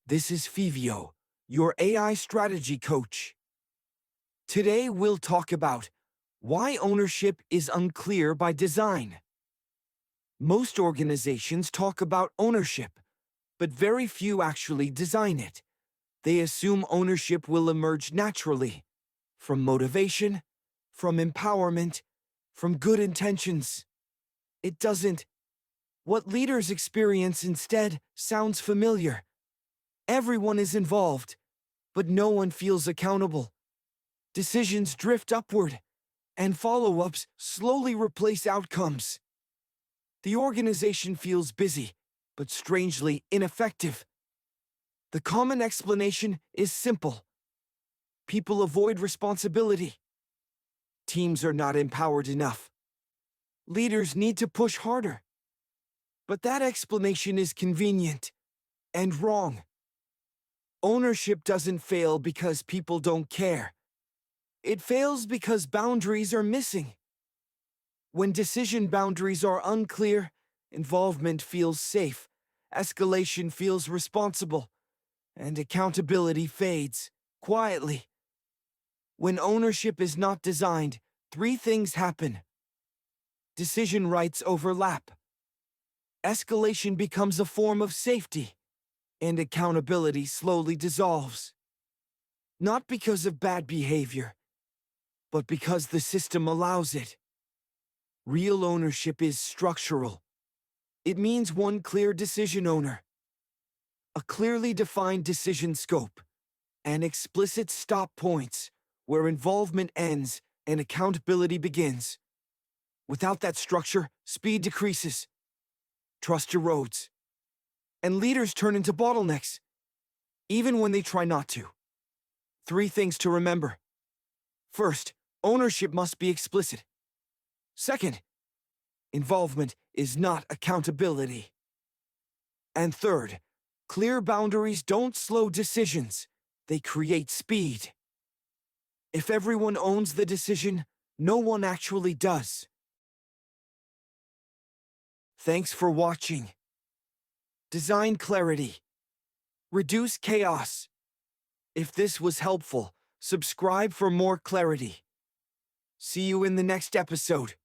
This is Fivio, your AI strategy coach. Today we'll talk about why ownership is unclear by design. Most organizations talk about ownership, but very few actually design it. They assume ownership will emerge naturally, from motivation, from empowerment, from good intentions. It doesn't. What leaders experience instead sounds familiar. Everyone is involved, but no one feels accountable. Decisions drift upward, and follow-ups slowly replace outcomes. The organization feels busy, but strangely ineffective. The common explanation is simple. People avoid responsibility. Teams are not empowered enough. Leaders need to push harder. But that explanation is convenient and wrong. Ownership doesn't fail because people don't care. It fails because boundaries are missing. When decision boundaries are unclear, involvement feels safe, escalation feels responsible, and accountability fades quietly. When ownership is not designed, three things happen. Decision rights overlap. Escalation becomes a form of safety, and accountability slowly dissolves. Not because of bad behavior, but because the system allows it. Real ownership is structural. It means one clear decision owner, a clearly defined decision scope, and explicit stop points where involvement ends and accountability begins. Without that structure, speed decreases, trust erodes, and leaders turn into bottlenecks, even when they try not to. Three things to remember. First, ownership must be explicit. Second, involvement is not accountability. And third, clear boundaries don't slow decisions, they create speed. If everyone owns the decision, no one actually does. Thanks for watching. Design clarity. Reduce chaos. If this was helpful, subscribe for more clarity. See you in the next episode.